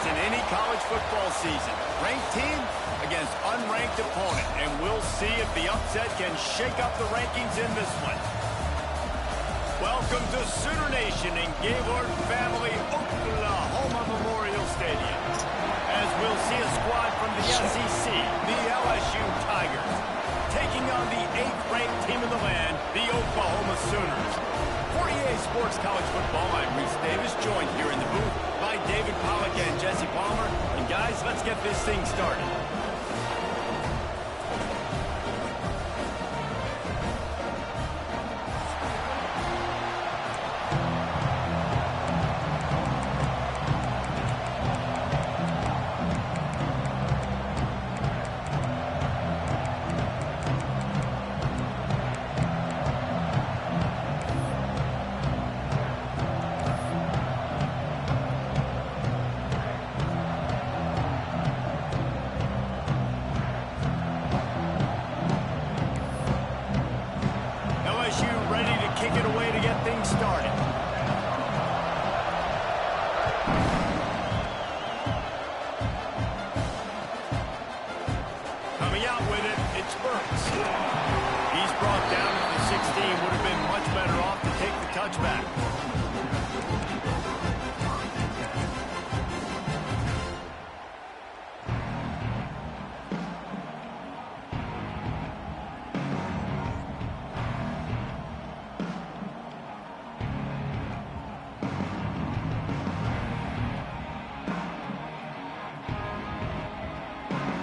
in any college football season. Ranked team against unranked opponent. And we'll see if the upset can shake up the rankings in this one. Welcome to Sooner Nation in Gaylord Family Oklahoma Memorial Stadium. As we'll see a squad from the SEC, the LSU Tigers, taking on the 8th-ranked team in the land, the Oklahoma Sooners. For EA Sports College Football, I'm Reese Davis, joined here in the booth by David Pollack and Jesse Palmer. And guys, let's get this thing started.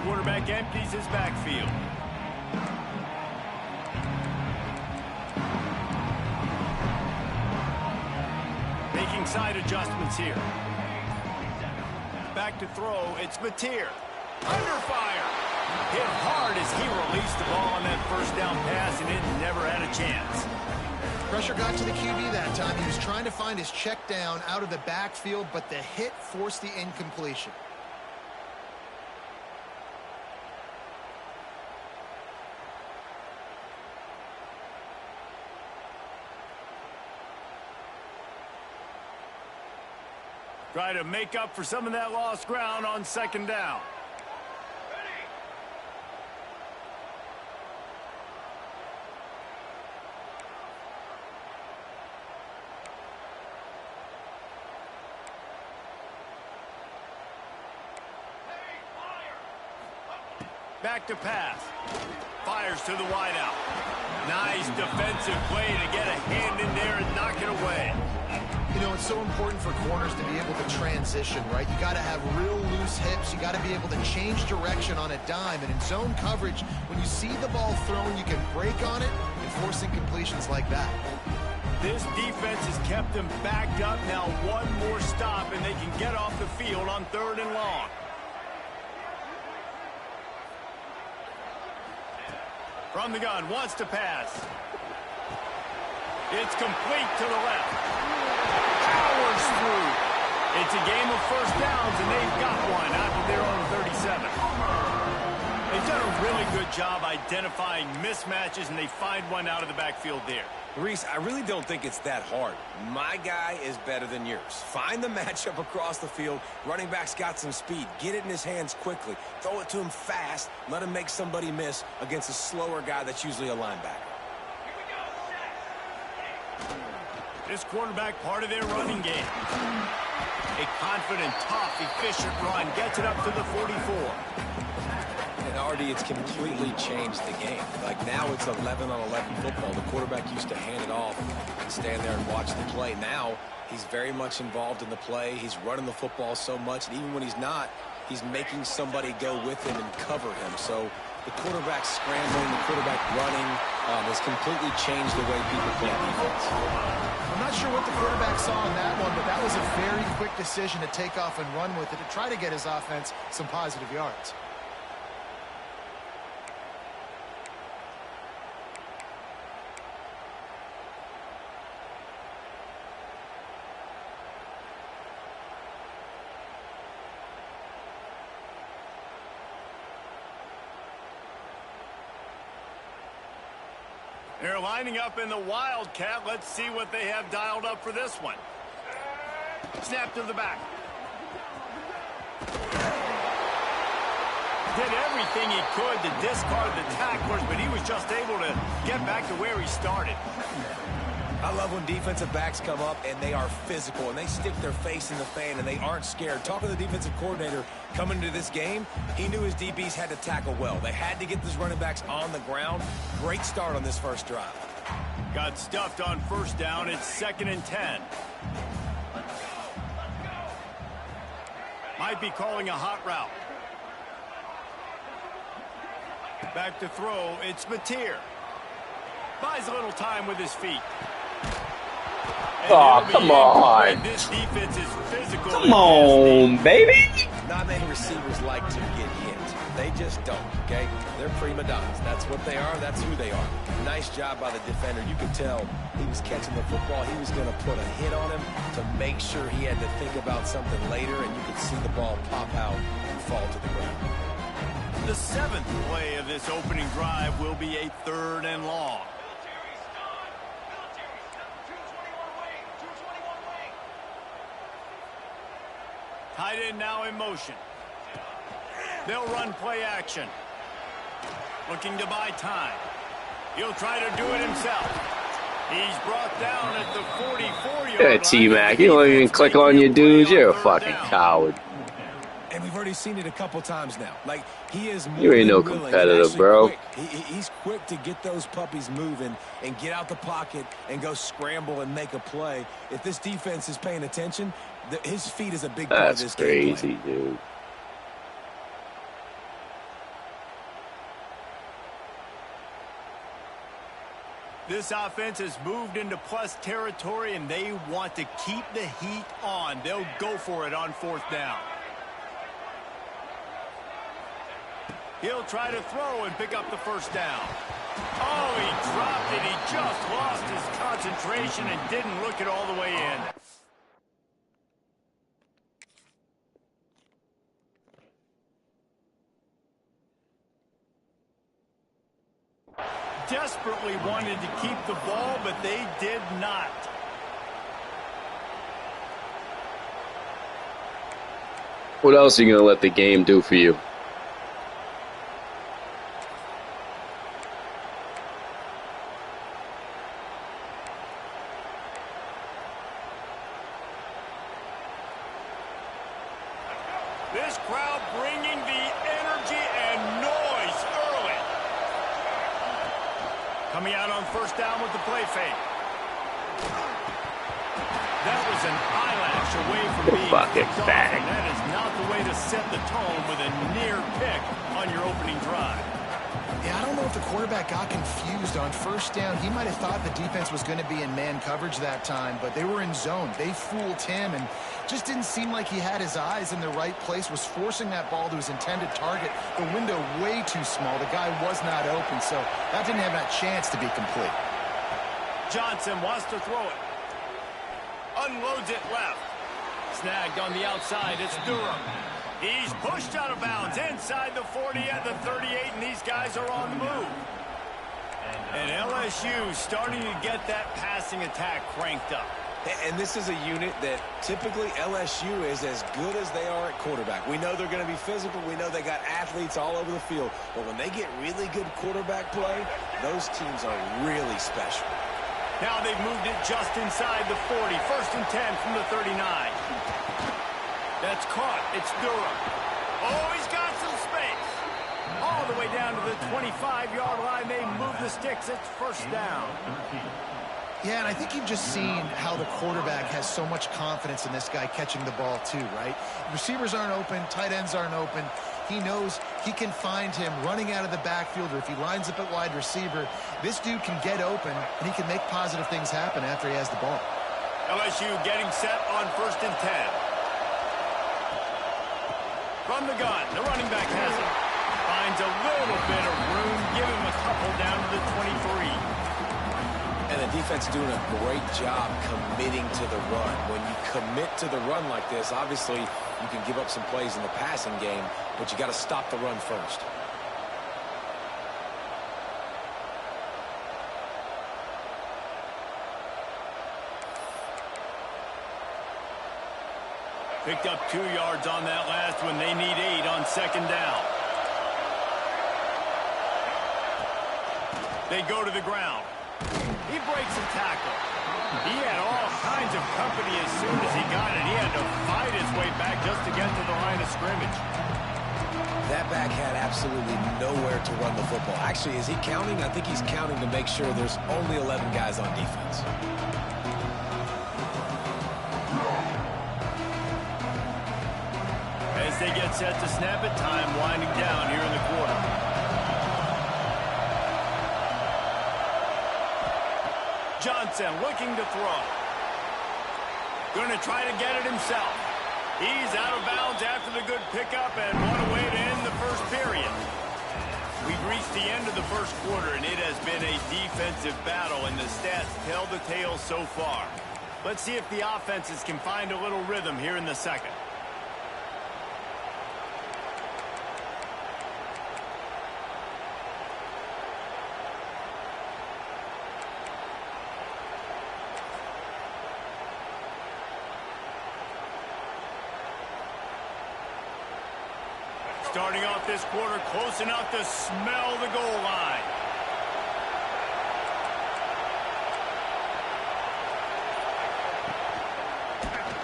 Quarterback empties his backfield. Making side adjustments here. Back to throw, it's Mateer. Under fire. Hit hard as he released the ball on that first down pass, and it never had a chance. Pressure got to the QB that time. He was trying to find his check down out of the backfield, but the hit forced the incompletion. Try to make up for some of that lost ground on second down. Back to pass. Fires to the wideout. Nice defensive play to get a hand in there and knock it away. You know, it's so important for corners to be able to transition, right? You got to have real loose hips. You got to be able to change direction on a dime. And in zone coverage, when you see the ball thrown, you can break on it and force incompletions like that. This defense has kept them backed up. Now one more stop, and they can get off the field on 3rd and long. From the gun, wants to pass. It's complete to the left. Powers through. It's a game of first downs, and they've got one out of their own 37. They've done a really good job identifying mismatches, and they find one out of the backfield there. Reese, I really don't think it's that hard. My guy is better than yours. Find the matchup across the field. Running back's got some speed. Get it in his hands quickly. Throw it to him fast. Let him make somebody miss against a slower guy that's usually a linebacker. This quarterback part of their running game. A confident, tough, efficient run gets it up to the 44. And already it's completely changed the game. Like now it's 11-on-11 football. The quarterback used to hand it off and stand there and watch the play. Now he's very much involved in the play. He's running the football so much, and even when he's not, he's making somebody go with him and cover him. So the quarterback scrambling, the quarterback running has completely changed the way people play defense. I'm not sure what the quarterback saw on that one, but that was a very quick decision to take off and run with it to try to get his offense some positive yards. They're lining up in the Wildcat. Let's see what they have dialed up for this one. Snap to the back. did everything he could to discard the tacklers, but he was just able to get back to where he started. I love when defensive backs come up and they are physical and they stick their face in the fan and they aren't scared. Talking to the defensive coordinator coming into this game, he knew his DBs had to tackle well. They had to get those running backs on the ground. Great start on this first drive. Got stuffed on first down. It's 2nd and 10. Might be calling a hot route. Back to throw. It's Mateer. Buys a little time with his feet. Oh, come on. This defense is physical. Come on, baby. Not many receivers like to get hit. They just don't, okay? They're prima donnas. That's what they are. That's who they are. Nice job by the defender. You could tell he was catching the football. He was going to put a hit on him to make sure he had to think about something later, and you could see the ball pop out and fall to the ground. The 7th play of this opening drive will be a 3rd and long. Tight end now in motion. They'll run play action. Looking to buy time. He'll try to do it himself. He's brought down at the 44-yard line. TMac, you don't even click on your dudes. You're a fucking coward. And we've already seen it a couple times now. Like, he is more You ain't no than willing. competitor, bro. He's quick to get those puppies moving and get out the pocket and go scramble and make a play. If this defense is paying attention, his feet is a big part of this game. That's crazy, dude. This offense has moved into plus territory, and they want to keep the heat on. They'll go for it on 4th down. He'll try to throw and pick up the first down. Oh, he dropped it. He just lost his concentration and didn't look it all the way in. Desperately wanted to keep the ball, but they did not. What else are you going to let the game do for you? This crowd bringing the energy and noise early. Coming out on first down with the play fake. That was an eyelash away from being picked off, and that is not the way to set the tone with a near pick on your opening drive. Yeah, I don't know if the quarterback got confused on first down. He might have thought the defense was going to be in man coverage that time, but they were in zone. They fooled him and just didn't seem like he had his eyes in the right place, was forcing that ball to his intended target. The window way too small. The guy was not open, so that didn't have that chance to be complete. Johnson wants to throw it. Unloads it left. Snagged on the outside. It's Durham. He's pushed out of bounds inside the 40 at the 38, and these guys are on the move. And LSU starting to get that passing attack cranked up. And this is a unit that typically LSU is as good as they are at quarterback. We know they're going to be physical. We know they got athletes all over the field. But when they get really good quarterback play, those teams are really special. Now they've moved it just inside the 40. 1st and 10 from the 39. That's caught. It's Durham. Oh, he's got some space. All the way down to the 25-yard line. They move the sticks. It's first down. Yeah, and I think you've just seen how the quarterback has so much confidence in this guy catching the ball too, right? Receivers aren't open. Tight ends aren't open. He knows he can find him running out of the backfield, or if he lines up at wide receiver, this dude can get open, and he can make positive things happen after he has the ball. LSU getting set on 1st and 10. From the gun, the running back has it. Finds a little bit of room. Give him a couple down to the 23. And the defense doing a great job committing to the run. When you commit to the run like this, obviously you can give up some plays in the passing game, but you got to stop the run first. Picked up 2 yards on that last one. They need 8 on 2nd down. They go to the ground. He breaks a tackle. He had all kinds of company as soon as he got it. He had to fight his way back just to get to the line of scrimmage. That back had absolutely nowhere to run the football. Actually, is he counting? I think he's counting to make sure there's only 11 guys on defense. As they get set to snap it, time winding down here in the quarter. Johnson looking to throw. Going to try to get it himself. He's out of bounds after the good pickup, and what a way to end the first period. We've reached the end of the first quarter, and it has been a defensive battle, and the stats tell the tale so far. Let's see if the offenses can find a little rhythm here in the second. Starting off this quarter close enough to smell the goal line.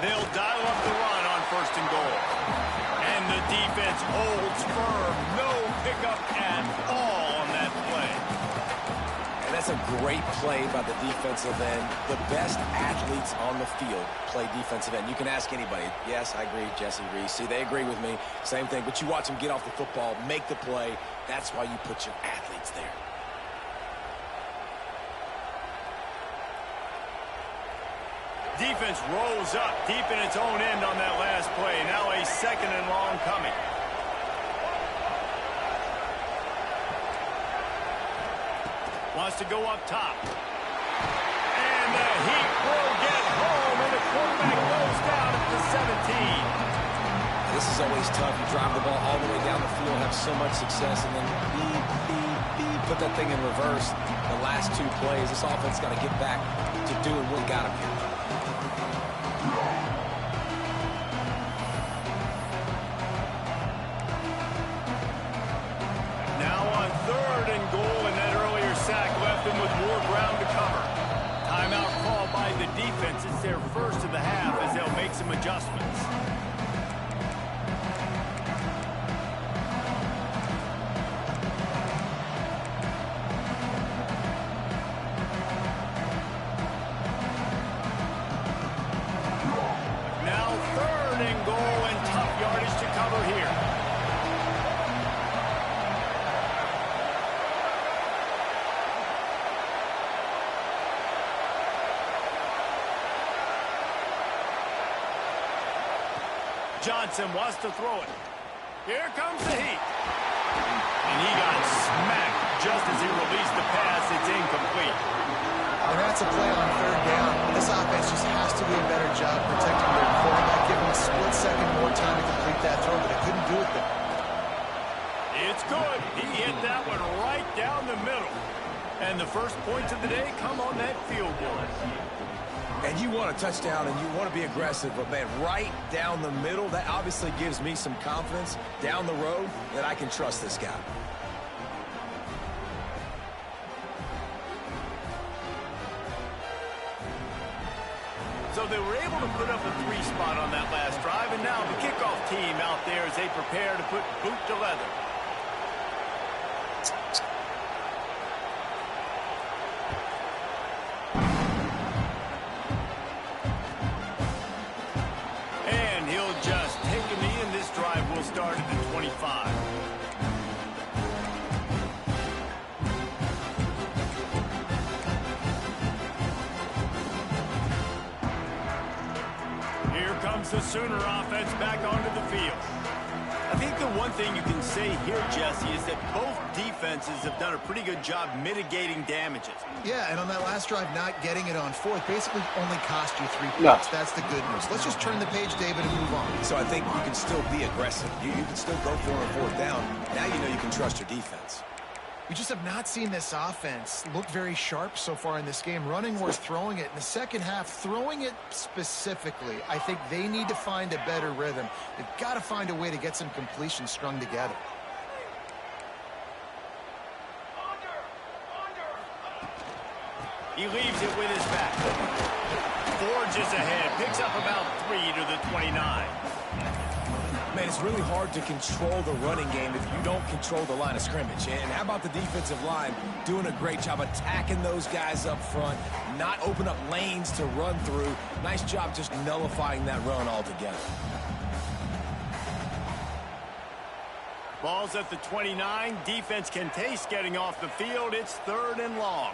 They'll dial up the run on 1st and goal. And the defense holds firm. No pickup at all on that play. And that's a great play by the defensive end. The best athletes on the field play defensive end. You can ask anybody. Yes, I agree, Jesse Reese. See, they agree with me. Same thing. But you watch them get off the football, make the play. That's why you put your athletes there. Defense rolls up deep in its own end on that last play. Now a 2nd and long coming. Wants to go up top. And the Heat will get home, and the quarterback goes down at the 17. This is always tough. You drive the ball all the way down the field, have so much success, and then put that thing in reverse the last 2 plays. This offense got to get back to doing what got him here. Now on 3rd and goal, and that earlier sack left them with more ground to cover. Timeout called by the defense. It's their first of the half as they'll make some adjustments. Now 3rd and goal, and tough yardage to cover here. Johnson wants to throw it. Here comes the Heat. And he got smacked just as he released the pass. It's incomplete. And that's a play on 3rd down. This offense just has to do a better job protecting their quarterback, giving him a split second more time to complete that throw, but they couldn't do it there. It's good. He hit that one right down the middle. And the first points of the day come on that field goal. And you want a touchdown and you want to be aggressive, but man, right down the middle, that obviously gives me some confidence down the road that I can trust this guy. So they were able to put up a 3 spot on that last drive, and now the kickoff team out there as they prepare to put boot to leather. Start at the 25. Here comes the Sooner offense back onto the field. I think the one thing you can say here, Jesse, is that both defenses have done a pretty good job mitigating damages. Yeah, and on that last drive, not getting it on 4th basically only cost you 3 points. No. That's the good news. Let's just turn the page, David, and move on. So I think you can still be aggressive. You can still go for a 4th down. Now you know you can trust your defense. We just have not seen this offense look very sharp so far in this game, running or throwing it. In the second half, throwing it specifically, I think they need to find a better rhythm. They've got to find a way to get some completions strung together. He leaves it with his back. Forges ahead. Picks up about 3 to the 29. Man, it's really hard to control the running game if you don't control the line of scrimmage. And how about the defensive line doing a great job attacking those guys up front, not open up lanes to run through. Nice job just nullifying that run altogether. Ball's at the 29. Defense can taste getting off the field. It's 3rd and long.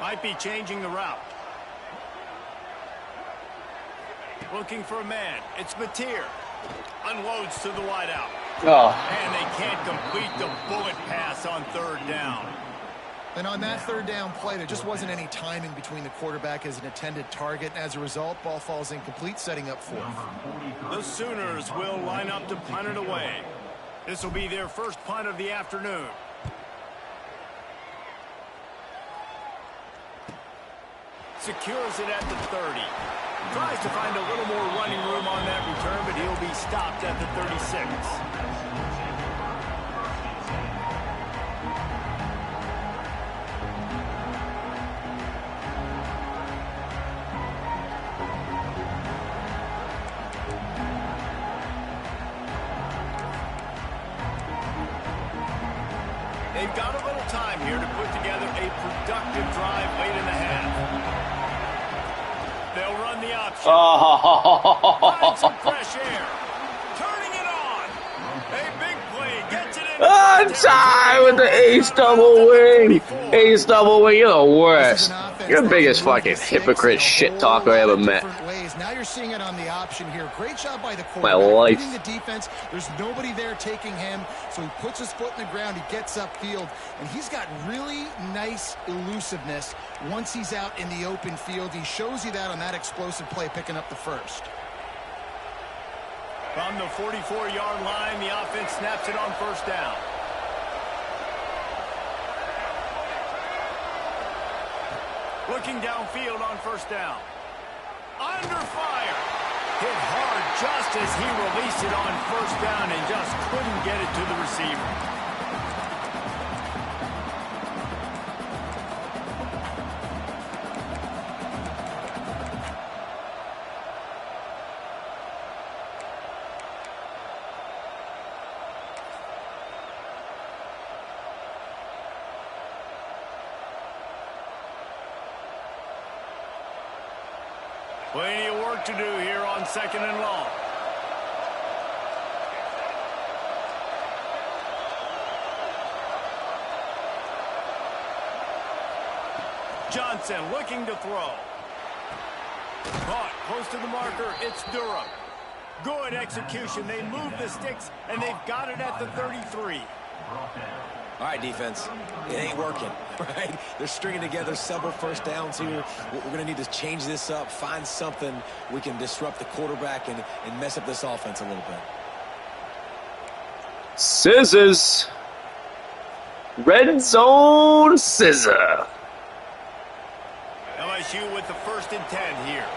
Might be changing the route. Looking for a man. It's Mateer. Unloads to the wideout. Oh. And they can't complete the bullet pass on 3rd down. And on that 3rd down play, there just wasn't any timing between the quarterback as an intended target. As a result, ball falls incomplete, setting up 4th. The Sooners will line up to punt it away. This will be their first punt of the afternoon. Secures it at the 30. Tries to find a little more running room on that return, but he'll be stopped at the 36. They've got a little time here to put together a productive drive late in the half. They'll run the option. Find some fresh air. Turning it on. A big play. Gets it in. Tie with the ace double wing. Ace double wing. You're the worst. You're the biggest fucking hypocrite shit talker I ever met. Now you're seeing it on the option here. Great job by the My quarterback. life. Reading the defense. There's nobody there taking him, so he puts his foot in the ground. He gets upfield, and he's got really nice elusiveness once he's out in the open field. He shows you that on that explosive play, picking up the 1st. From the 44-yard line, the offense snaps it on 1st down. Looking downfield on 1st down. Under fire. Hit hard just as he released it on 1st down and just couldn't get it to the receiver. Plenty of work to do here on 2nd and long. Johnson looking to throw. Caught close to the marker. It's Durham. Good execution. They move the sticks, and they've got it at the 33. All right, defense, it ain't working, right? They're stringing together several 1st downs here. We're going to need to change this up, find something we can disrupt the quarterback and mess up this offense a little bit. Scissors. Red zone scissor. LSU with the 1st and 10 here.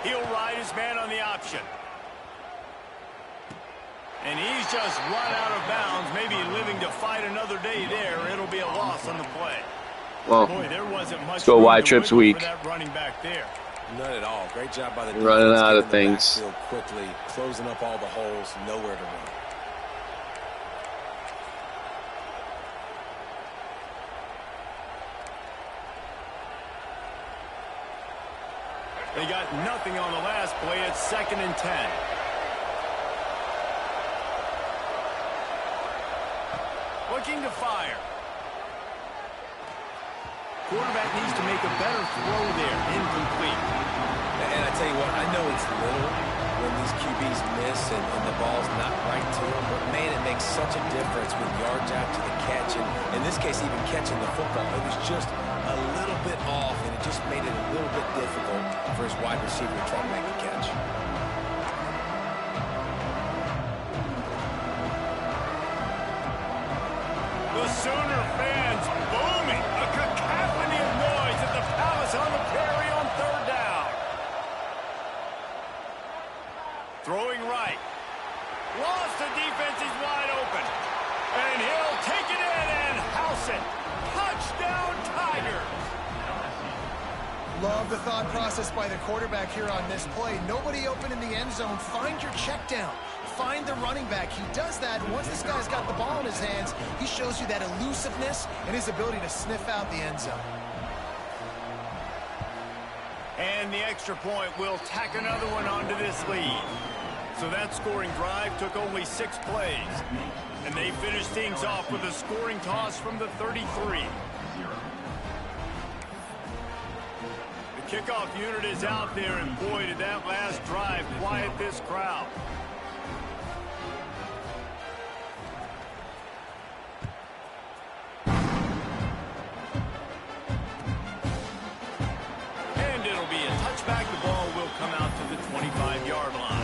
He'll ride his man on the option. And he's just run out of bounds, maybe living to fight another day there. It'll be a loss on the play. Well, Boy, there wasn't much let's go wide trips week. for that running back there. None at all. Great job by the defense. Running out of getting the things. backfield quickly, closing up all the holes, nowhere to run. They got nothing on the last play. It's 2nd and 10. Looking to fire. Quarterback needs to make a better throw there. Incomplete. And I tell you what, I know it's little when these QBs miss and the ball's not right to them, but man, it makes such a difference with yards after the catch, and in this case, even catching the football. It was just a little bit off, and it just made it a little bit difficult for his wide receiver to try to make the catch. The Sooner fans booming. A cacophony of noise at the Palace on the Prairie on 3rd down. Throwing right. Lost the defense is wide open. And he'll thought process by the quarterback here on this play. Nobody open in the end zone. Find your check down. Find the running back. He does that, and once this guy's got the ball in his hands, he shows you that elusiveness and his ability to sniff out the end zone. And the extra point will tack another one onto this lead. So that scoring drive took only 6 plays. And they finished things off with a scoring toss from the 33. The kickoff unit is out there, and boy, did that last drive quiet this crowd. And it'll be a touchback. The ball will come out to the 25-yard line.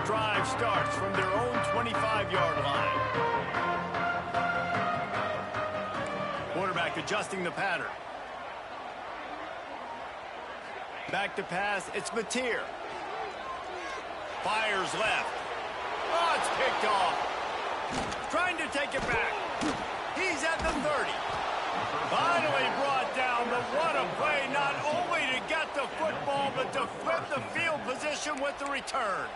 Drive starts from their own 25-yard line. Quarterback adjusting the pattern. Back to pass, it's Mateer. Fires left. Oh, it's picked off. Trying to take it back. He's at the 30. Finally brought down, but what a play, not only to get the football, but to flip the field position with the return.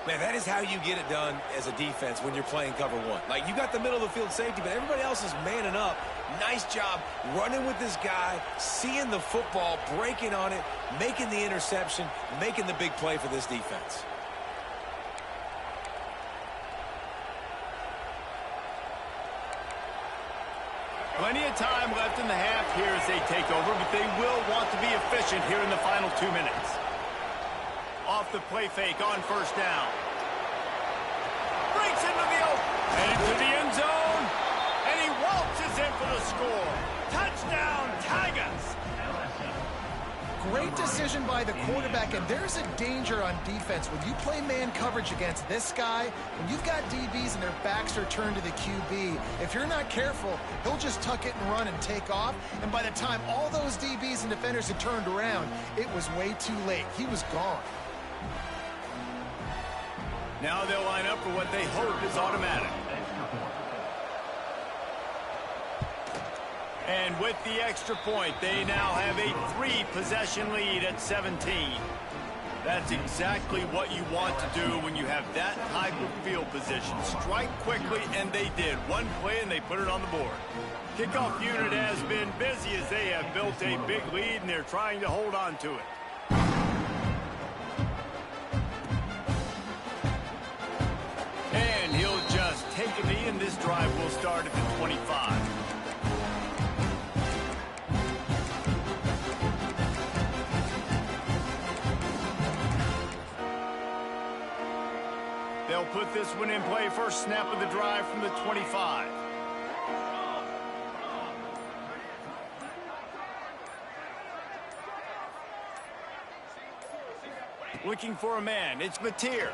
Man, that is how you get it done as a defense when you're playing cover one. Like, you got the middle of the field safety, but everybody else is manning up. Nice job running with this guy, seeing the football, breaking on it, making the interception, making the big play for this defense. Plenty of time left in the half here as they take over, but they will want to be efficient here in the final 2 minutes. Off the play fake on first down. Breaks into the open. And into the end zone. And he waltzes in for the score. Touchdown, Tigers. Great decision by the quarterback, and there's a danger on defense. When you play man coverage against this guy, when you've got DBs and their backs are turned to the QB, if you're not careful, he'll just tuck it and run and take off. And by the time all those DBs and defenders had turned around, it was way too late. He was gone. Now they'll line up for what they hope is automatic. And with the extra point, they now have a 3-possession lead at 17. That's exactly what you want to do when you have that type of field position. Strike quickly, and they did. One play, and they put it on the board. Kickoff unit has been busy as they have built a big lead, and they're trying to hold on to it. And he'll just take a knee, and this drive will start at the 25. They'll put this one in play. First snap of the drive from the 25. Looking for a man. It's Mateer.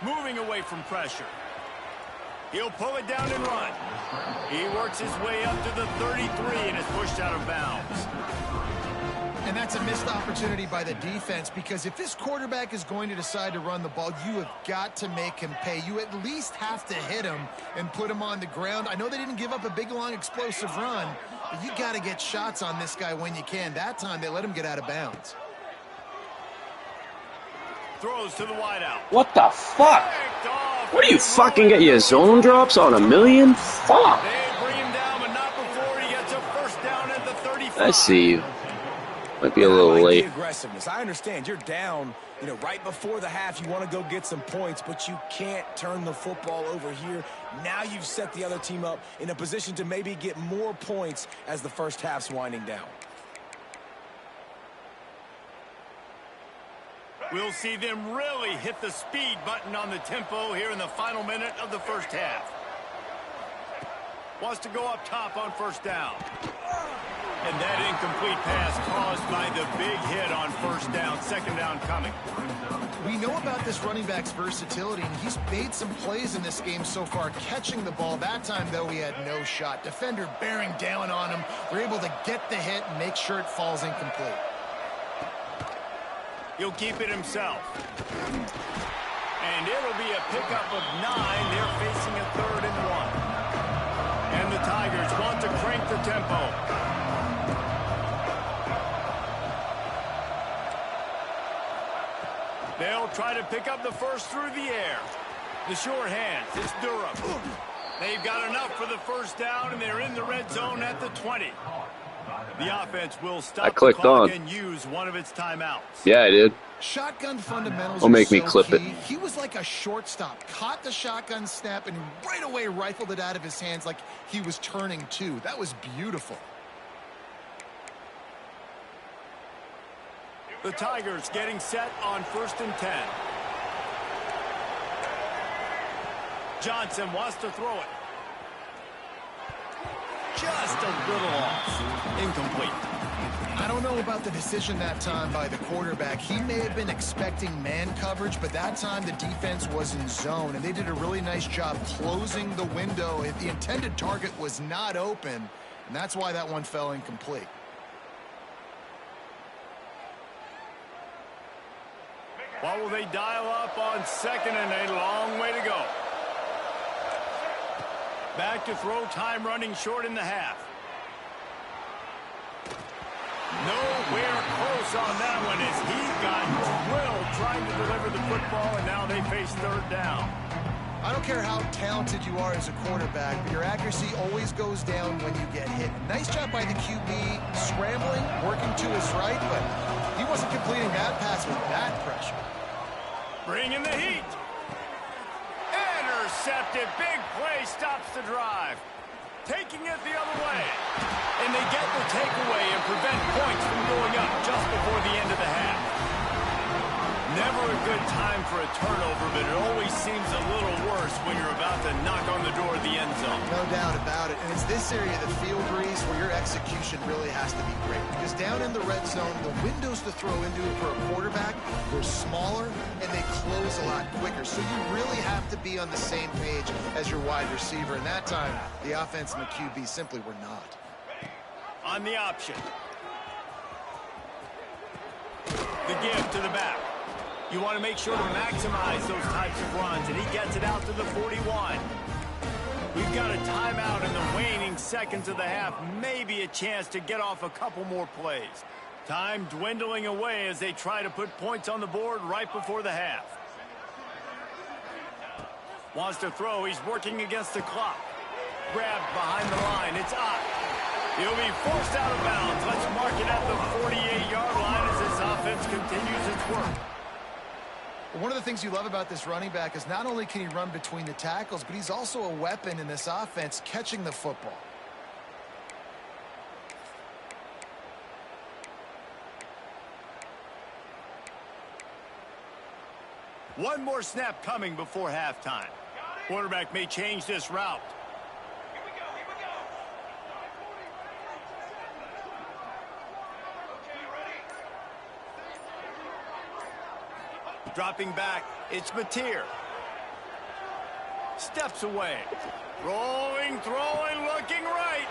Moving away from pressure. He'll pull it down and run. He works his way up to the 33 and is pushed out of bounds. And that's a missed opportunity by the defense, because if this quarterback is going to decide to run the ball, you have got to make him pay. You at least have to hit him and put him on the ground. I know they didn't give up a big, long, explosive run, but you got to get shots on this guy when you can. That time, they let him get out of bounds. Throws to the wideout. What the fuck? What do you fucking get your zone drops on a million? Fuck. They bring him down, but not before he gets a first down at the 35. I see you. Might be a little late. The aggressiveness. I understand you're down, right before the half. You want to go get some points, but you can't turn the football over here. Now you've set the other team up in a position to maybe get more points as the first half's winding down. We'll see them really hit the speed button on the tempo here in the final minute of the first half. Wants to go up top on first down. And that incomplete pass caused by the big hit on first down, second down coming. We know about this running back's versatility, and he's made some plays in this game so far, catching the ball. That time, though, he had no shot. Defender bearing down on him. They're able to get the hit and make sure it falls incomplete. He'll keep it himself. And it'll be a pickup of 9. They're facing a 3rd and 1. And the Tigers want to crank the tempo. They'll try to pick up the first through the air. The short hands, it's Durham. They've got enough for the first down, and they're in the red zone at the 20. The offense will stop the clock and use one of its timeouts. Yeah, I did. Shotgun fundamentals will make me so clip key. it. He was like a shortstop, caught the shotgun snap, and right away rifled it out of his hands like he was turning two. That was beautiful. The Tigers getting set on 1st and 10. Johnson wants to throw it. Just a little off. Incomplete. I don't know about the decision that time by the quarterback. He may have been expecting man coverage, but that time the defense was in zone, and they did a really nice job closing the window. If the intended target was not open, and that's why that one fell incomplete. What will they dial up on 2nd and a long way to go? Back to throw, time running short in the half. Nowhere close on that one as he got drilled trying to deliver the football, and now they face 3rd down. I don't care how talented you are as a quarterback, but your accuracy always goes down when you get hit. Nice job by the QB scrambling, working to his right, but he wasn't completing that pass with that pressure. Bringing the heat. Intercepted. Big play stops the drive. Taking it the other way. And they get the takeaway and prevent points from going up just before the end of the half. Never a good time for a turnover, but it always seems a little worse when you're about to knock on the door of the end zone. No doubt about it. And it's this area of the field, Breeze, where your execution really has to be great. Because down in the red zone, the windows to throw into for a quarterback, they're smaller and they close a lot quicker. So you really have to be on the same page as your wide receiver. And that time, the offense and the QB simply were not. On the option. The give to the back. You want to make sure to maximize those types of runs, and he gets it out to the 41. We've got a timeout in the waning seconds of the half, maybe a chance to get off a couple more plays. Time dwindling away as they try to put points on the board right before the half. Wants to throw, he's working against the clock. Grabbed behind the line, it's up. He'll be forced out of bounds. Let's mark it at the 48-yard line as this offense continues its work. One of the things you love about this running back is not only can he run between the tackles, but he's also a weapon in this offense catching the football. One more snap coming before halftime. Quarterback may change this route. Dropping back, it's Mateer. Steps away. Rolling, throwing, looking right.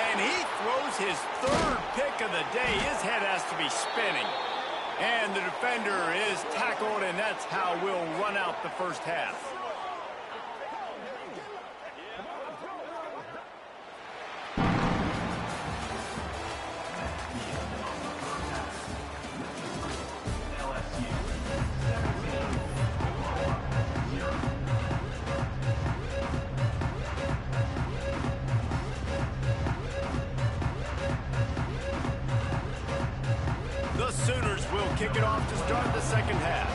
And he throws his 3rd pick of the day. His head has to be spinning. And the defender is tackled, and that's how we'll run out the first half. The Sooners will kick it off to start the second half.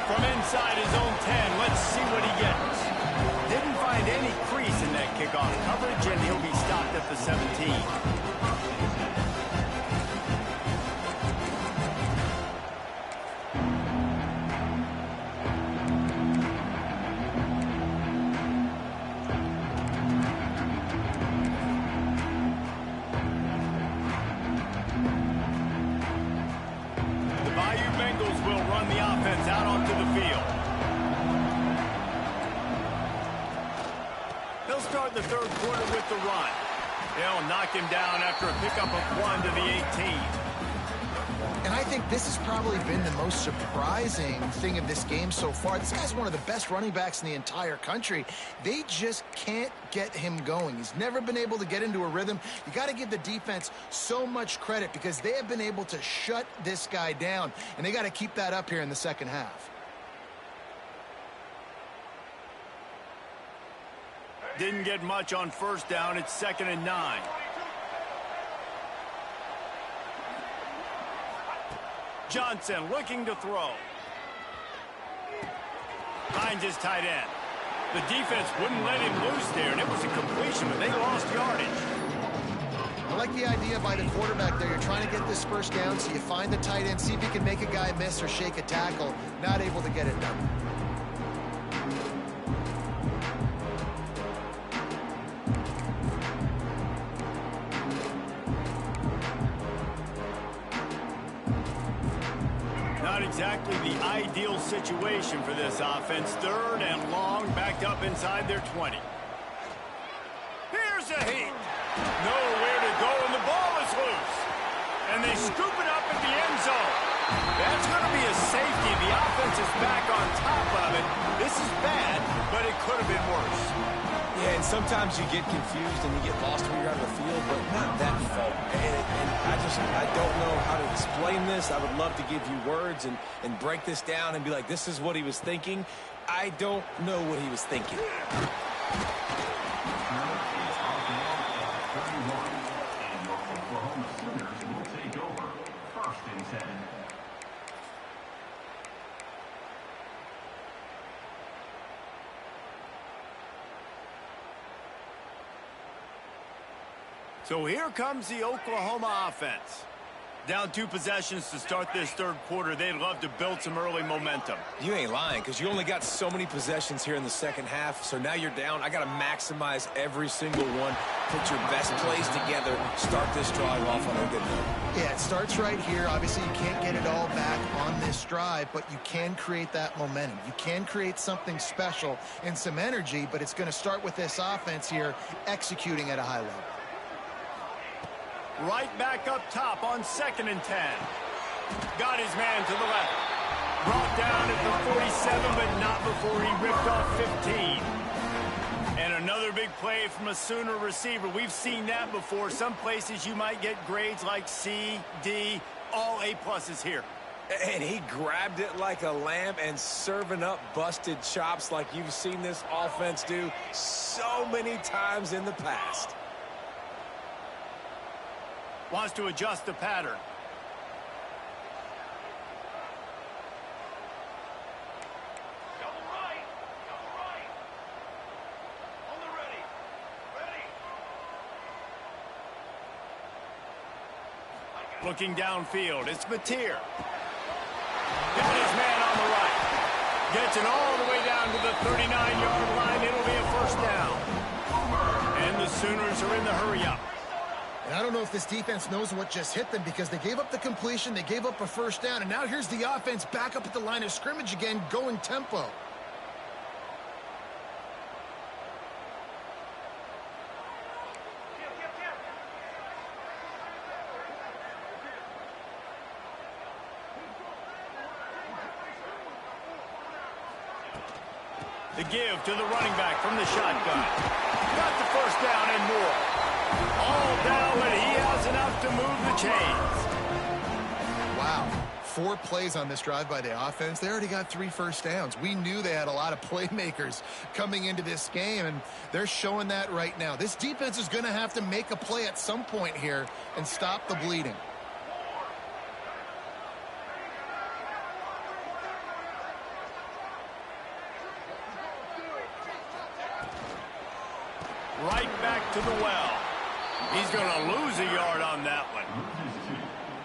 From inside his own 10, let's see what he gets. Didn't find any crease in that kickoff coverage, and he'll be stopped at the 17. Bayou Bengals will run the offense out onto the field. They'll start the third quarter with the run. They'll knock him down after a pickup of 1 to the 18. And I think this has probably been the most surprising thing of this game so far. This guy's one of the best running backs in the entire country. They just can't get him going. He's never been able to get into a rhythm. You got to give the defense so much credit because they have been able to shut this guy down, and they got to keep that up here in the second half. Didn't get much on first down. It's 2nd and 9. Johnson looking to throw. Finds his tight end. The defense wouldn't let him loose there, and it was a completion, but they lost yardage. I like the idea by the quarterback there. You're trying to get this first down, so you find the tight end, see if you can make a guy miss or shake a tackle. Not able to get it done. Not exactly the ideal situation for this offense. 3rd and long, backed up inside their 20. Here's a heat. Nowhere to go, and the ball is loose. And they scoop it up at the end zone. That's going to be a safety. The offense is back on top of it. This is bad, but it could have been worse. Yeah, and sometimes you get confused and you get lost when you're out of the field, but not that far. And I don't know how to explain this. I would love to give you words and break this down and be like, this is what he was thinking. I don't know what he was thinking. So here comes the Oklahoma offense. Down 2 possessions to start this third quarter. They'd love to build some early momentum. You ain't lying, because you only got so many possessions here in the second half, so now you're down. I got to maximize every single one, put your best plays together, start this drive off on a good note. Yeah, it starts right here. Obviously, you can't get it all back on this drive, but you can create that momentum. You can create something special and some energy, but it's going to start with this offense here executing at a high level. Right back up top on 2nd and 10. Got his man to the left. Brought down at the 47, but not before he ripped off 15. And another big play from a Sooner receiver. We've seen that before. Some places you might get grades like C, D, all A-pluses here. And he grabbed it like a lamb and serving up busted chops like you've seen this offense do so many times in the past. Wants to adjust the pattern. Double right. On the ready. Looking downfield, it's Mateer. Got his man on the right. Gets it all the way down to the 39-yard line. It'll be a first down. And the Sooners are in the hurry-up. And I don't know if this defense knows what just hit them because they gave up the completion, they gave up a first down, and now here's the offense back up at the line of scrimmage again, going tempo. The give to the running back from the shotgun. Got the first down and more. All down, but he has enough to move the chains. Wow. 4 plays on this drive by the offense. They already got 3 first downs. We knew they had a lot of playmakers coming into this game, and they're showing that right now. This defense is going to have to make a play at some point here and stop the bleeding. Right back to the well. He's going to lose a yard on that one.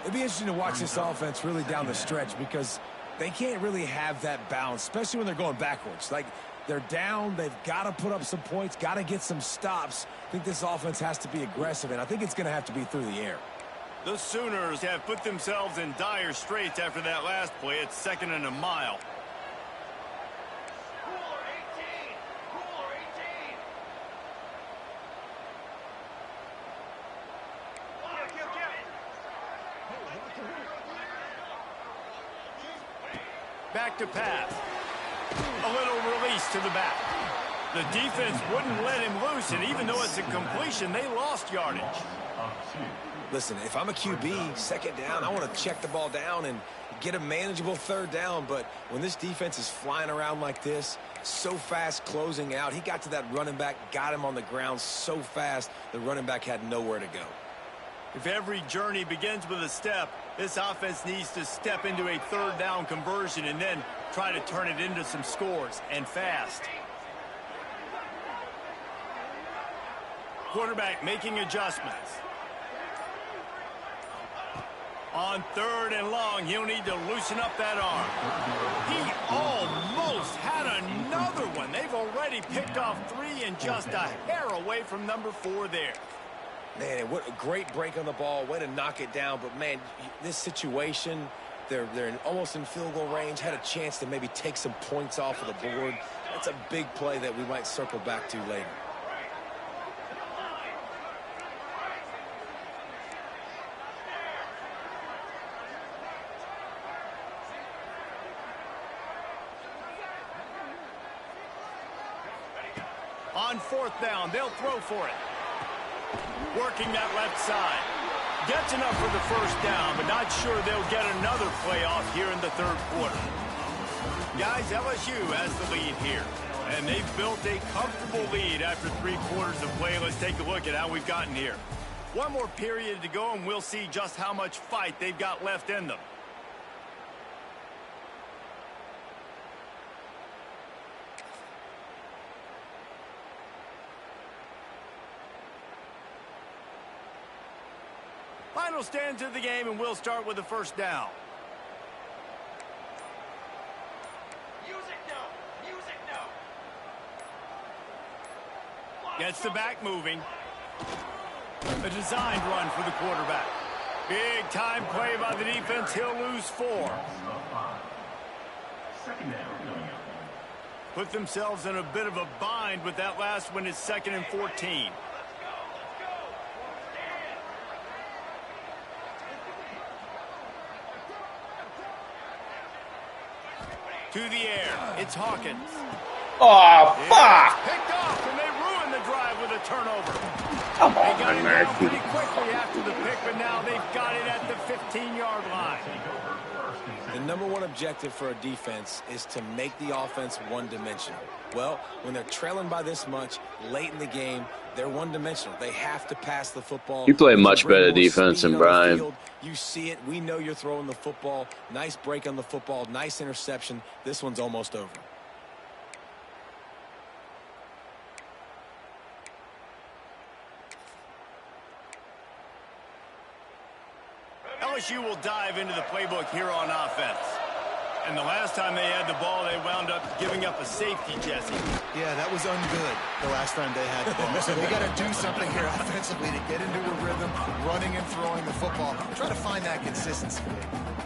It'd be interesting to watch this offense really down the stretch because they can't really have that balance, especially when they're going backwards. Like, they're down, they've got to put up some points, got to get some stops. I think this offense has to be aggressive, and I think it's going to have to be through the air. The Sooners have put themselves in dire straits after that last play. It's 2nd and a mile. Cooler 18. Cooler 18. Back to pass. A little release to the back. The defense wouldn't let him loose, and even though it's a completion, they lost yardage. Listen, if I'm a QB, 2nd down, I want to check the ball down and get a manageable 3rd down. But when this defense is flying around like this, so fast closing out, he got to that running back, got him on the ground so fast, the running back had nowhere to go. If every journey begins with a step, this offense needs to step into a 3rd down conversion and then try to turn it into some scores, and fast. Quarterback making adjustments. On 3rd and long, he'll need to loosen up that arm. He almost had another one. They've already picked off 3 and just a hair away from number 4 there. Man, what a great break on the ball. Way to knock it down. But, man, this situation, they're almost in field goal range, had a chance to maybe take some points off of the board. That's a big play that we might circle back to later. On 4th down, they'll throw for it. Working that left side. Gets enough for the 1st down, but not sure they'll get another play off here in the 3rd quarter. Guys, LSU has the lead here, and they've built a comfortable lead after 3 quarters of play. Let's take a look at how we've gotten here. One more period to go, and we'll see just how much fight they've got left in them. Final stands of the game, and we'll start with the 1st down. Music no. Music no. Gets the back moving. A designed run for the quarterback. Big time play by the defense. He'll lose 4. Put themselves in a bit of a bind with that last one. It's 2nd and 14. To the air. It's Hawkins. Oh, fuck! Picked off, and they ruined the drive with a turnover. Come They got on, him down pretty man. quickly after the pick, but now they've got it at the 15-yard line. The number one objective for a defense is to make the offense one-dimensional. Well, when they're trailing by this much late in the game, they're one-dimensional. They have to pass the football. You play much Bring better more defense speed than on the Brian. field. You see it. We know you're throwing the football. Nice break on the football. Nice interception. This one's almost over. LSU will dive into the playbook here on offense. And the last time they had the ball, they wound up giving up a safety, Jesse. Yeah, that was ungood the last time they had the ball. So they got to do something here offensively to get into a rhythm, running and throwing the football. Try to find that consistency.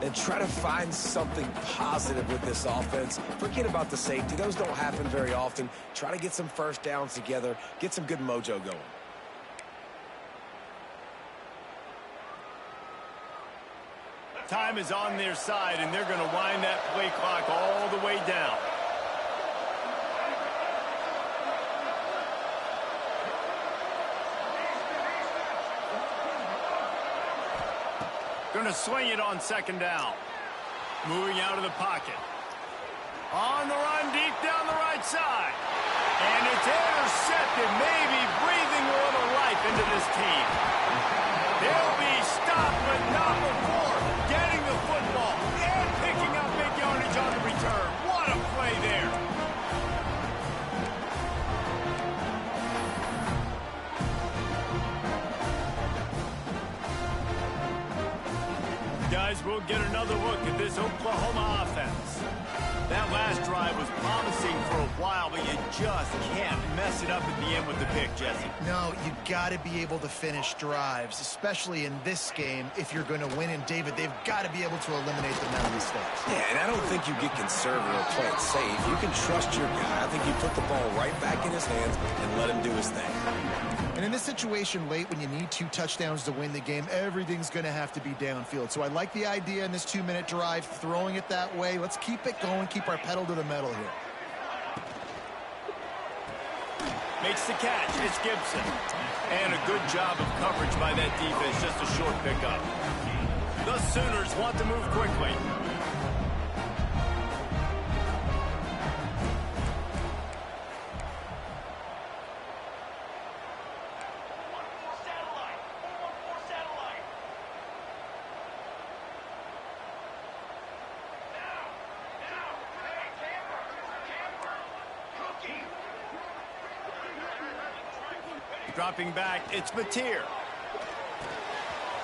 And try to find something positive with this offense. Forget about the safety. Those don't happen very often. Try to get some 1st downs together. Get some good mojo going. Time is on their side, and they're going to wind that play clock all the way down. Going to swing it on 2nd down. Moving out of the pocket. On the run, deep down the right side. And it's intercepted, maybe breathing a little life into this team. They'll be stopped, but not before getting the football and picking up big yardage on the return. What a play there. Guys, we'll get another look at this Oklahoma offense. That last drive was promising for a while, but you just can't mess it up at the end with the pick, Jesse. No, you got to be able to finish drives, especially in this game if you're going to win. And, David, they've got to be able to eliminate the mental mistakes. Yeah, and I don't think you get conservative or play it safe. You can trust your guy. I think you put the ball right back in his hands and let him do his thing. And in this situation late when you need 2 touchdowns to win the game, everything's going to have to be downfield. So I like the idea in this 2-minute drive, throwing it that way. Let's keep it going, keep our pedal to the metal here. Makes the catch. It's Gibson. And a good job of coverage by that defense. Just a short pickup. The Sooners want to move quickly. Dropping back, it's Mateer.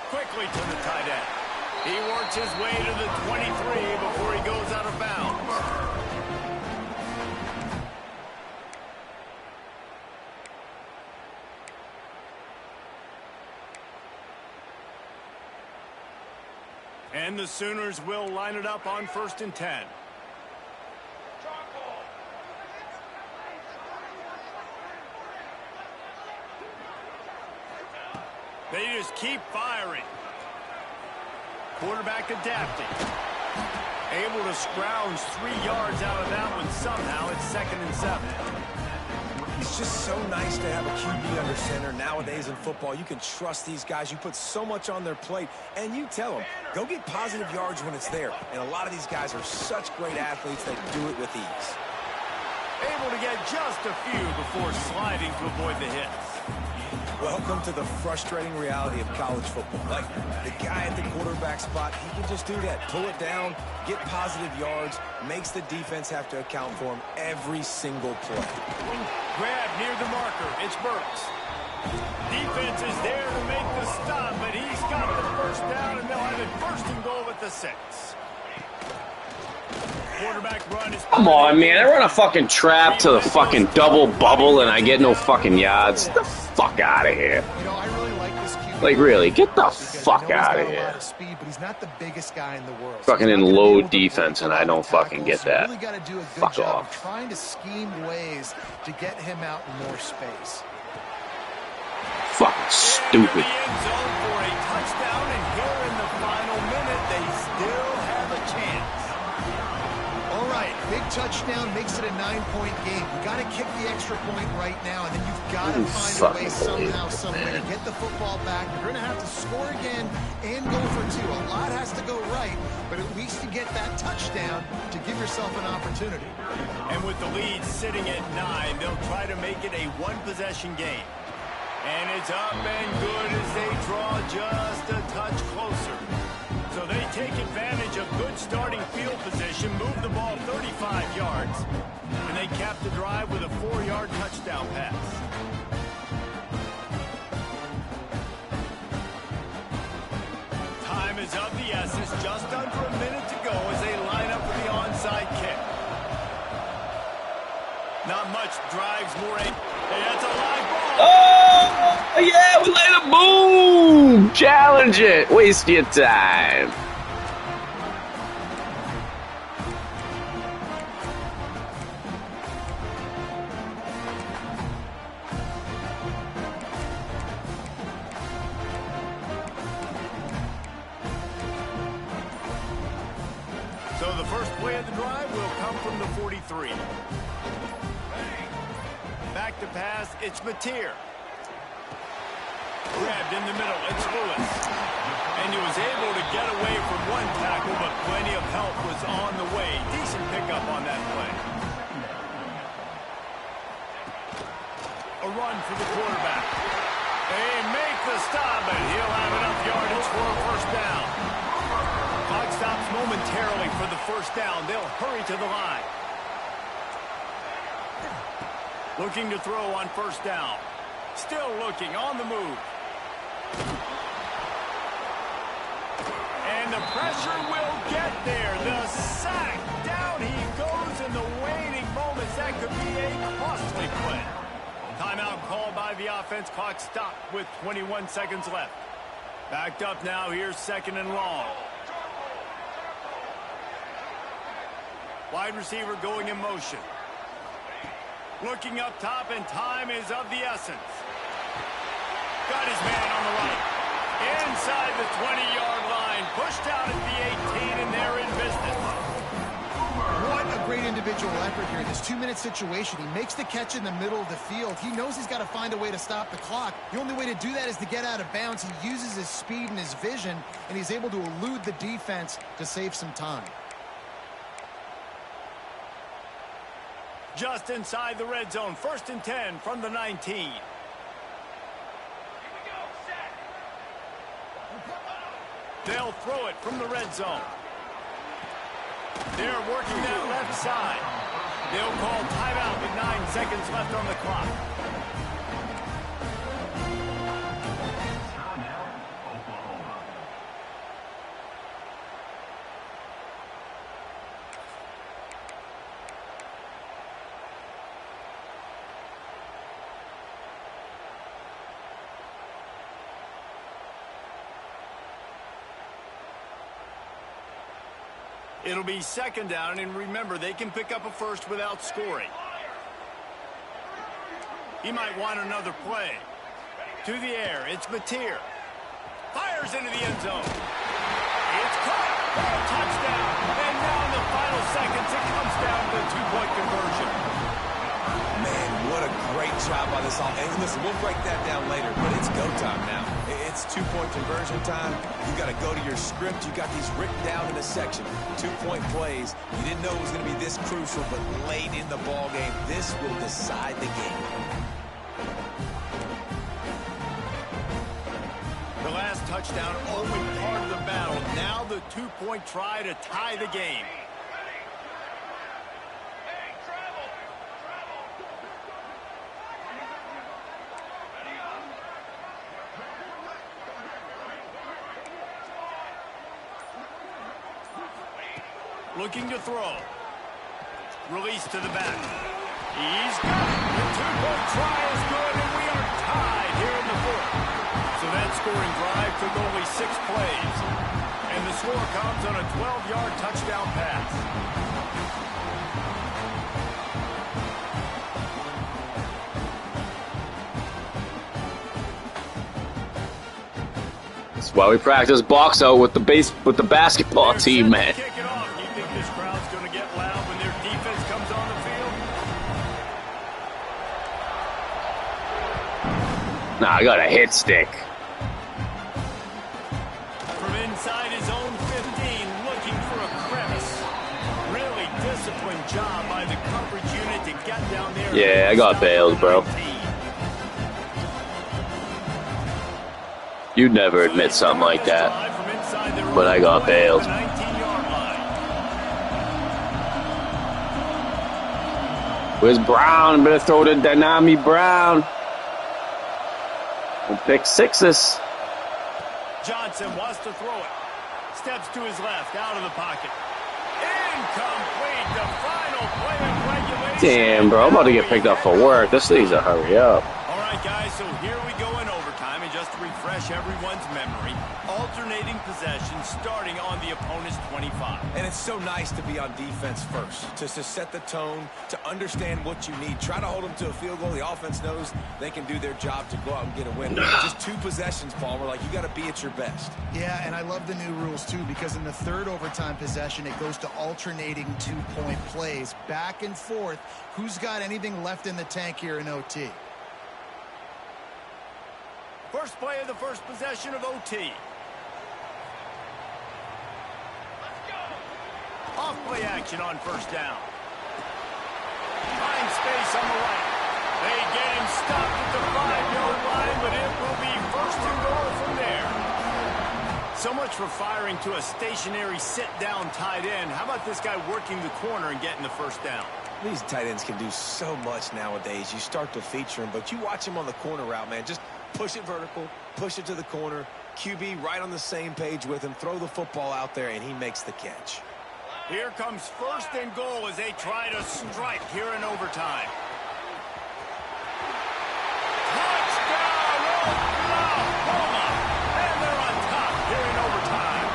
Quickly to the tight end. He works his way to the 23 before he goes out of bounds. And the Sooners will line it up on 1st and 10. They just keep firing. Quarterback adapting. Able to scrounge 3 yards out of that one somehow. It's 2nd and 7. It's just so nice to have a QB under center. Nowadays in football, you can trust these guys. You put so much on their plate, and you tell them, go get positive yards when it's there. And a lot of these guys are such great athletes that do it with ease. Able to get just a few before sliding to avoid the hits. Welcome to the frustrating reality of college football. Like, the guy at the quarterback spot, he can just do that. Pull it down, get positive yards, makes the defense have to account for him every single play. Grab near the marker. It's Burks. Defense is there to make the stop, but he's got the first down, and they'll have it 1st and goal at the 6. Quarterback run is... Come on, man. I run a fucking trap to the fucking double bubble and I get no fucking yards. Get the fuck out of here. You know, I really like this QB. Like, really, get the fuck out of He's got a here. lot of speed, but he's not the biggest guy in the world. Fucking in low defense, and I don't fucking get that. Really got to do a good Fuck job off. of trying to scheme ways to get him out in more space. Fucking stupid. In the end zone for a touchdown, and here in the final minute, they still have a chance. All right, big touchdown makes it a 9-point game. You got to kick the extra point right now, and then you've got to find a way somehow, some way to get the football back. You're going to have to score again and go for 2. A lot has to go right, but at least you get that touchdown to give yourself an opportunity. And with the lead sitting at 9, they'll try to make it a 1-possession game. And it's up and good as they draw just a touch closer. So they take advantage of good starting field position, move the ball 35 yards, and they cap the drive with a 4-yard touchdown pass. Time is of the essence, just under a minute to go as they line up with the onside kick. Not much drives more. Hey, that's a live ball. Oh, yeah, we let it boom. Challenge it. Waste your time. So the first play of the drive will come from the 43. Back to pass, it's Mateer. Grabbed in the middle, it's Lewis. And he was able to get away from one tackle, but plenty of help was on the way. Decent pickup on that play. A run for the quarterback. They make the stop, but he'll have enough yardage for a 1st down. Clock stops momentarily for the 1st down. They'll hurry to the line. Looking to throw on 1st down. Still looking, on the move. And the pressure will get there. The sack. Down he goes in the waning moments. That that could be a costly play. Timeout called by the offense. Clock stopped with 21 seconds left. Backed up now. Here's 2nd and long. Wide receiver going in motion. Looking up top, and time is of the essence. Got his man on the right. Inside the 20-yard line. Pushed out at the 18, and they're in business. What a great individual effort here. This 2-minute situation. He makes the catch in the middle of the field. He knows he's got to find a way to stop the clock. The only way to do that is to get out of bounds. He uses his speed and his vision, and he's able to elude the defense to save some time. Just inside the red zone. 1st and 10 from the 19. They'll throw it from the red zone. They're working that left side. They'll call timeout with 9 seconds left on the clock. It'll be 2nd down, and remember, they can pick up a first without scoring. He might want another play. To the air, it's Mateer. Fires into the end zone. It's caught for a touchdown. And now in the final seconds, it comes down to a 2-point conversion. Man, what a great job by this offense. And listen, we'll break that down later, but it's go time now. It's 2-point conversion time. You got to go to your script. You got these written down in a section. 2-point plays. You didn't know it was going to be this crucial, but late in the ball game, this will decide the game. The last touchdown only part of the battle. Now the 2-point try to tie the game. Looking to throw. Release to the back. He's got it. The 2-point try is good, and we are tied here in the 4th. So that scoring drive took only 6 plays. And the score comes on a 12-yard touchdown pass. That's why we practice box out with the basketball team, man. Kick it off. You think this crowd's going to get loud when their defense comes on the field? Nah, I got a hit stick. From inside his own 15, looking for a crevice. Really disciplined job by the coverage unit to get down there. Yeah, I got bailed, bro. You'd never admit something like that. But I got bailed. Where's Brown? Better throw to Dynami Brown. And pick 6s. Johnson wants to throw it. Steps to his left, out of the pocket. Incomplete. The final play of regulation. Damn, bro. I'm about to get picked up for work. This needs to hurry up. All right, guys, so here we go in overtime. And just to refresh everyone's memory, alternating possession starting on the opponent's 25. And it's so nice to be on defense first, to set the tone, to understand what you need. Try to hold them to a field goal. The offense knows they can do their job to go out and get a win. Just 2 possessions, Paul. We're like, you got to be at your best. Yeah, and I love the new rules, too, because in the 3rd overtime possession, it goes to alternating 2-point plays. Back and forth. Who's got anything left in the tank here in OT? First play of the first possession of OT. Off-play action on 1st down. Find space on the right. They get him stopped at the 5-yard line, but it will be 1st and goal from there. So much for firing to a stationary sit-down tight end. How about this guy working the corner and getting the 1st down? These tight ends can do so much nowadays. You start to feature them, but you watch him on the corner route, man. Just push it vertical, push it to the corner. QB right on the same page with him. Throw the football out there, and he makes the catch. Here comes first and goal as they try to strike here in overtime. Touchdown, Oklahoma! And they're on top here in overtime.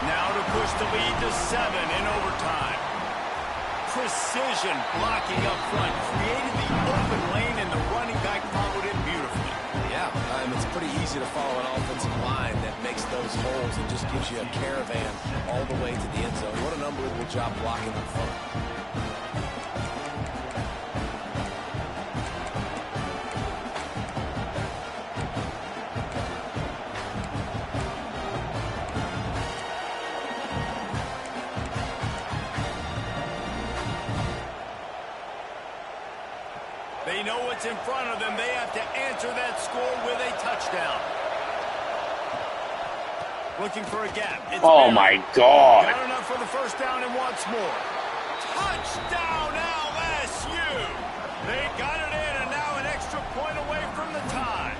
Now to push the lead to 7 in overtime. Precision blocking up front created the open lane, and the running back followed it beautifully. Yeah, it's pretty easy to follow an offensive line that makes those holes and just gives you a caravan all the way to the end zone. What an unbelievable job blocking up front. They know what's in front of them. They have to answer that score with a touchdown. Looking for a gap. It's Oh Barry. my God. Got enough for the first down and wants more. Touchdown LSU. They got it in, and now an extra point away from the tie.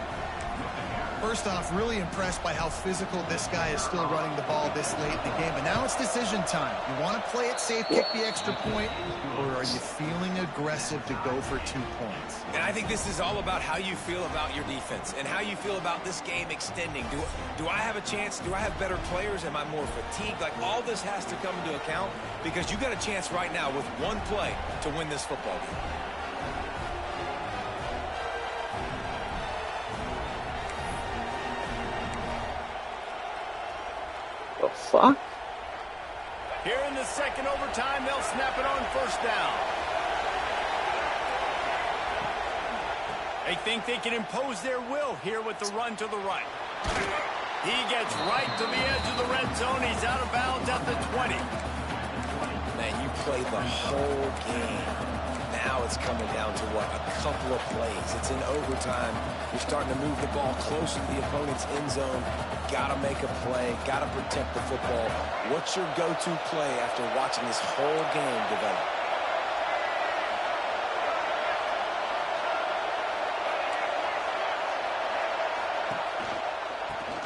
First off, really impressed by how physical this guy is still running the ball this late in the game. But now it's decision time. You want to play it safe, kick the extra point, or are you feeling aggressive to go for 2 points? And I think this is all about how you feel about your defense and how you feel about this game extending. Do I have a chance? Do I have better players? Am I more fatigued? Like, all this has to come into account because you got a chance right now with one play to win this football game. The fuck? Here in the second overtime, they'll snap it on first down. They think they can impose their will here with the run to the right. He gets right to the edge of the red zone. He's out of bounds at the 20. Man, you played the whole game. Now it's coming down to, what, a couple of plays. It's in overtime. You're starting to move the ball closer to the opponent's end zone. Got to make a play. Got to protect the football. What's your go-to play after watching this whole game develop?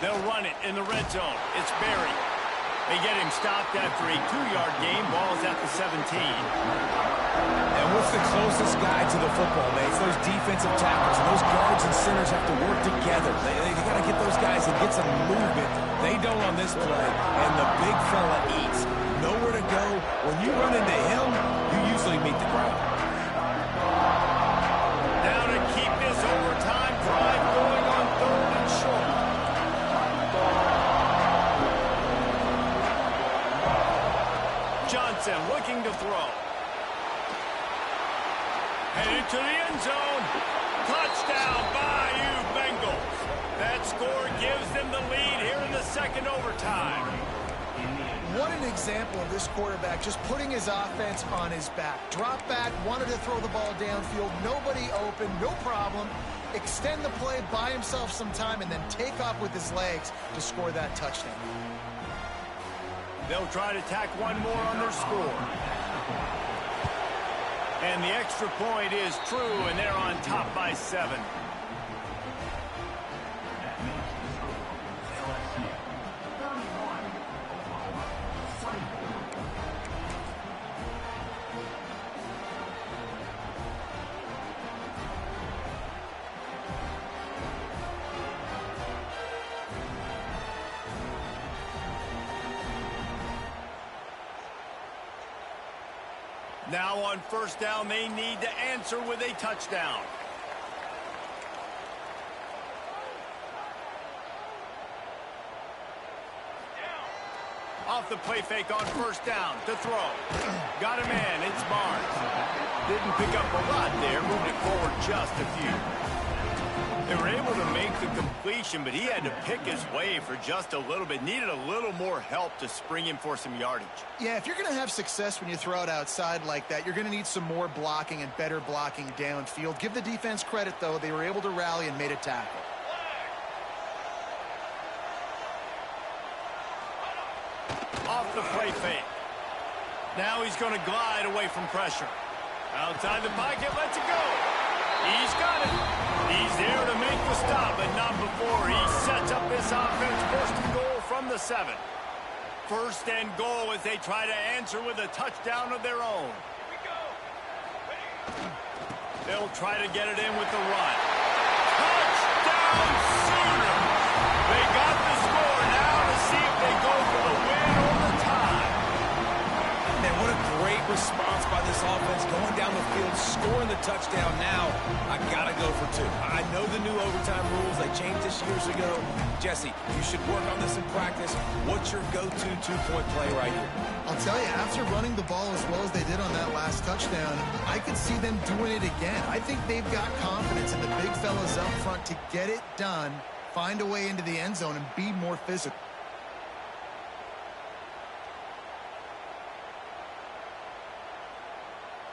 They'll run it in the red zone. It's Barry. They get him stopped after a 2-yard gain. Ball's at the 17. And what's the closest guy to the football, man? It's those defensive tackles. And those guards and centers have to work together. They got to get those guys and get some movement. They don't on this play. And the big fella eats. Nowhere to go. When you run into him, you usually meet the ground. Now to keep this overtime drive going on 3rd and short. Johnson looking to throw. Headed to the end zone. Touchdown, Bayou Bengals. That score gives them the lead here in the second overtime. What an example of this quarterback just putting his offense on his back. Drop back, wanted to throw the ball downfield, nobody open, no problem. Extend the play, buy himself some time, and then take off with his legs to score that touchdown. They'll try to tack one more on their score. And the extra point is true, and they're on top by 7. Now on first down, they need to answer with a touchdown. Off the play fake on first down to throw. Got him in. It's Barnes. Didn't pick up a lot there. Moved it forward just a few. They were able to make the completion, but he had to pick his way for just a little bit. Needed a little more help to spring him for some yardage. Yeah, if you're going to have success when you throw it outside like that, you're going to need some more blocking and better blocking downfield. Give the defense credit, though. They were able to rally and made a tackle. Off the play fake. Now he's going to glide away from pressure. Outside the pocket, lets it go. He's got it. He's there to make the stop, but not before he sets up this offense. First and goal from the 7. First and goal as they try to answer with a touchdown of their own. Here we go. Ready? They'll try to get it in with the run. Touchdown, Sooners! They got the score now to see if they go for the win or the tie. Man, what a great response by this offense, going down the field, scoring the touchdown. Now I gotta go for two. I know the new overtime rules, they changed this years ago. Jesse, you should work on this in practice. What's your go-to two-point play right here? I'll tell you, after running the ball as well as they did on that last touchdown, I could see them doing it again. I think they've got confidence in the big fellas up front to get it done, find a way into the end zone, and be more physical.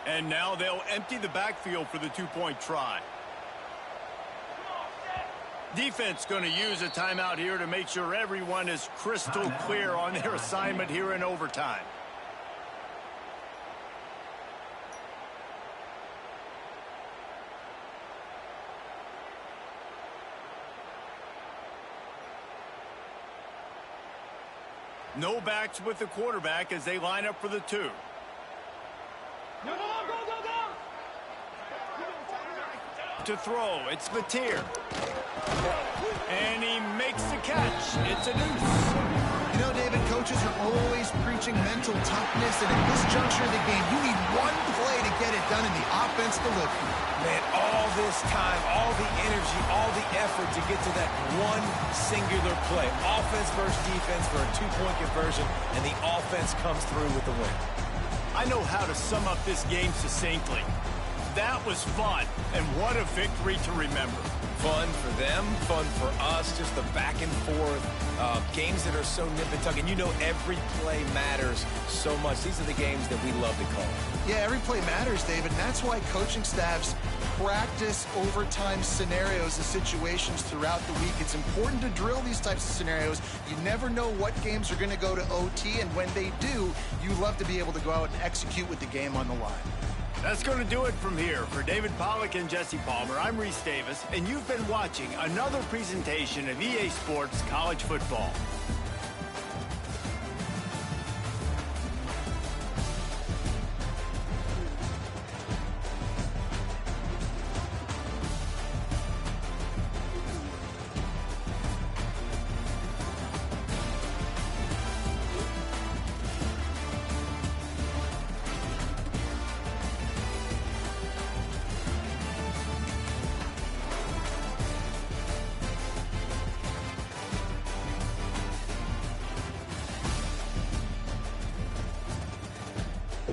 And now they'll empty the backfield for the two-point try. Defense going to use a timeout here to make sure everyone is crystal clear on their assignment here in overtime. No backs with the quarterback as they line up for the two. To throw, it's Mateer. And he makes the catch. It's a deuce. You know, David, coaches are always preaching mental toughness, and at this juncture of the game, you need one play to get it done in the offense delivery. Man, all this time, all the energy, all the effort to get to that one singular play. Offense versus defense for a two-point conversion, and the offense comes through with the win. I know how to sum up this game succinctly. That was fun, and what a victory to remember. Fun for them, fun for us, just the back and forth, games that are so nip and tuck, and you know every play matters so much. These are the games that we love to call. Yeah, every play matters, David. That's why coaching staffs practice overtime scenarios and situations throughout the week. It's important to drill these types of scenarios. You never know what games are going to go to OT, and when they do, you love to be able to go out and execute with the game on the line. That's going to do it from here. For David Pollack and Jesse Palmer, I'm Reese Davis, and you've been watching another presentation of EA Sports College Football.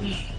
Yeah.